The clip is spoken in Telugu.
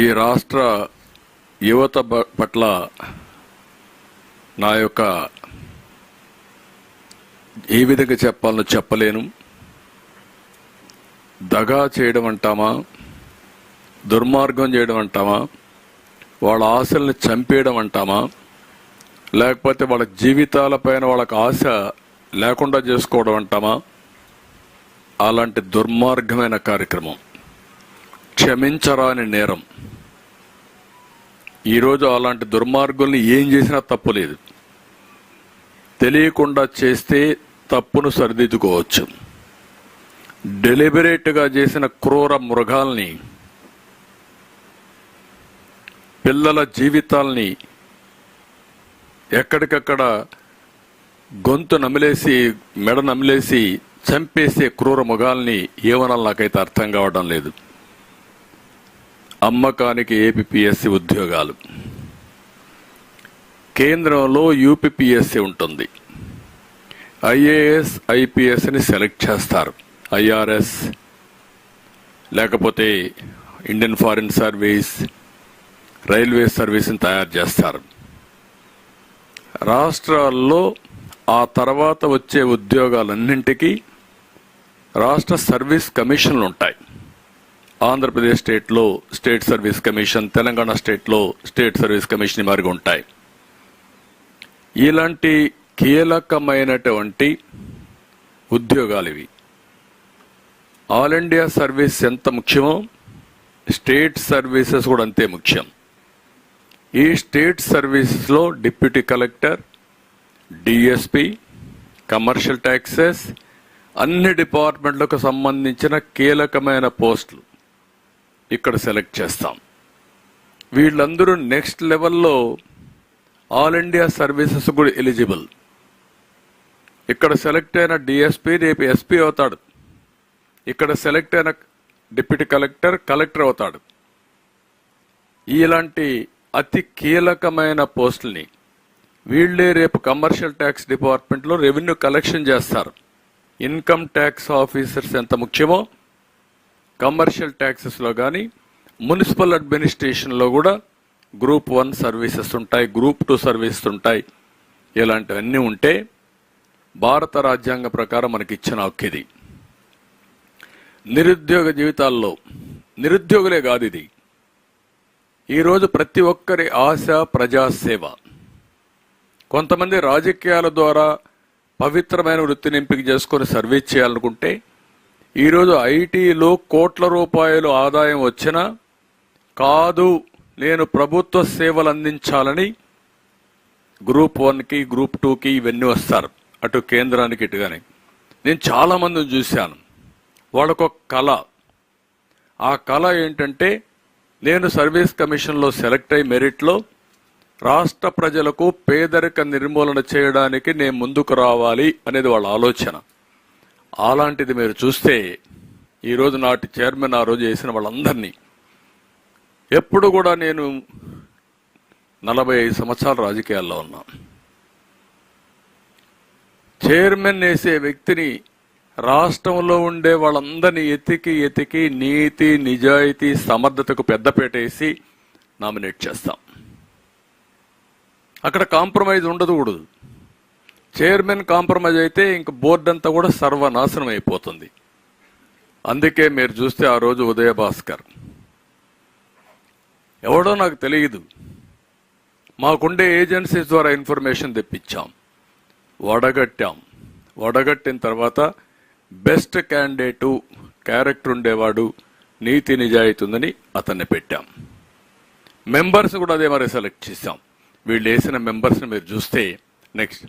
ఈ రాష్ట్ర యువత పట్ల నా యొక్క ఏ విధంగా చెప్పాలో చెప్పలేను. దగా చేయడం అంటామా, దుర్మార్గం చేయడం అంటామా, వాళ్ళ ఆశల్ని చంపేయడం అంటామా, లేకపోతే వాళ్ళ జీవితాలపైన వాళ్ళకి ఆశ లేకుండా చేసుకోవడం అంటామా, అలాంటి దుర్మార్గమైన కార్యక్రమం, క్షమించరాని నేరం. ఈరోజు అలాంటి దుర్మార్గుల్ని ఏం చేసినా తప్పులేదు. తెలియకుండా చేస్తే తప్పును సరిదిద్దుకోవచ్చు. డెలిబరేట్గా చేసిన క్రూర మృగాల్ని, పిల్లల జీవితాల్ని ఎక్కడికక్కడ గొంతు నమిలేసి మెడ నమిలేసి చంపేసే క్రూర మృగాల్ని ఏమనాలి నాకైతే అర్థం కావడం లేదు. అమ్మకానికి ఏపీపీఎస్సీ ఉద్యోగాలు, కేంద్రంలో యూపీపీఎస్సీ ఉంటుంది. ఐఏఎస్ ఐపీఎస్ని సెలెక్ట్ చేస్తారు. ఐఆర్ఎస్ లేకపోతే ఇండియన్ ఫారిన్ సర్వీస్, రైల్వే సర్వీస్ని తయారు చేస్తారు. రాష్ట్రాల్లో ఆ తర్వాత వచ్చే ఉద్యోగాలన్నింటికీ రాష్ట్ర సర్వీస్ కమిషన్లు ఉంటాయి. ఆంధ్రప్రదేశ్ స్టేట్లో స్టేట్ సర్వీస్ కమిషన్, తెలంగాణ స్టేట్లో స్టేట్ సర్వీస్ కమిషన్ మారిగా ఉంటాయి. ఇలాంటి కీలకమైనటువంటి ఉద్యోగాలు ఇవి. ఆల్ ఇండియా సర్వీస్ ఎంత ముఖ్యమో స్టేట్ సర్వీసెస్ కూడా అంతే ముఖ్యం. ఈ స్టేట్ సర్వీసెస్లో deputy collector, DSP, commercial taxes, అన్ని డిపార్ట్మెంట్లకు సంబంధించిన కీలకమైన పోస్టులు ఇక్కడ సెలెక్ట్ చేస్తాం. వీళ్ళందరూ నెక్స్ట్ లెవెల్లో ఆల్ ఇండియా సర్వీసెస్ కూడా ఎలిజిబుల్. ఇక్కడ సెలెక్ట్ అయిన డిఎస్పి రేపు ఎస్పీ అవుతాడు. ఇక్కడ సెలెక్ట్ అయిన డిప్యూటీ కలెక్టర్ కలెక్టర్ అవుతాడు. ఇలాంటి అతి కీలకమైన పోస్టుల్ని వీళ్లే రేపు కమర్షియల్ ట్యాక్స్ డిపార్ట్మెంట్లో రెవెన్యూ కలెక్షన్ చేస్తారు. ఇన్కమ్ ట్యాక్స్ ఆఫీసర్స్ ఎంత ముఖ్యమో కమర్షియల్ ట్యాక్సెస్లో కానీ మున్సిపల్ అడ్మినిస్ట్రేషన్లో కూడా గ్రూప్ 1 సర్వీసెస్ ఉంటాయి, గ్రూప్ 2 సర్వీసెస్ ఉంటాయి. ఇలాంటివన్నీ ఉంటే భారత రాజ్యాంగ ప్రకారం మనకి ఇచ్చిన హక్కు. నిరుద్యోగ జీవితాల్లో నిరుద్యోగులే కాదు, ఇది ఈరోజు ప్రతి ఒక్కరి ఆశ ప్రజాసేవ. కొంతమంది రాజకీయాల ద్వారా పవిత్రమైన వృత్తిని ఎంపిక చేసుకొని సర్వీస్ చేయాలనుకుంటే ఈరోజు ఐటీలో కోట్ల రూపాయలు ఆదాయం వచ్చినా కాదు, నేను ప్రభుత్వ సేవలు అందించాలని గ్రూప్ 1కి గ్రూప్ 2కి ఇవన్నీ వస్తారు, అటు కేంద్రానికి ఇటుగానే. నేను చాలా మందిని చూశాను. వాళ్ళకొక కళ. ఆ కళ ఏంటంటే నేను సర్వీస్ కమిషన్లో సెలెక్ట్ అయ్యి మెరిట్లో రాష్ట్ర ప్రజలకు పేదరిక నిర్మూలన చేయడానికి నేను ముందుకు రావాలి అనేది వాళ్ళ ఆలోచన. అలాంటిది మీరు చూస్తే ఈరోజు నాటి చైర్మన్ ఆ రోజు చేసిన వాళ్ళందరినీ, ఎప్పుడు కూడా నేను 45 సంవత్సరాల రాజకీయాల్లో ఉన్నా, చైర్మన్ వేసే వ్యక్తిని రాష్ట్రంలో ఉండే వాళ్ళందరినీ ఎతికి నీతి నిజాయితీ సమర్థతకు పెద్దపీట వేసి నామినేట్ చేస్తాం. అక్కడ కాంప్రమైజ్ ఉండకూడదు. చైర్మన్ కాంప్రమైజ్ అయితే ఇంక బోర్డు అంతా కూడా సర్వనాశనం అయిపోతుంది. అందుకే మీరు చూస్తే ఆ రోజు ఉదయ భాస్కర్ ఎవడో నాకు తెలియదు, మాకుండే ఏజెన్సీస్ ద్వారా ఇన్ఫర్మేషన్ తెప్పించాం, వడగట్టిన తర్వాత బెస్ట్ క్యాండిడేటు, క్యారెక్టర్ ఉండేవాడు, నీతి నిజాయితీ ఉందని అతన్ని పెట్టాం. మెంబర్స్ కూడా అదే మరి సెలెక్ట్ చేశాం. వీళ్ళు వేసిన మెంబర్స్ని మీరు చూస్తే నెక్స్ట్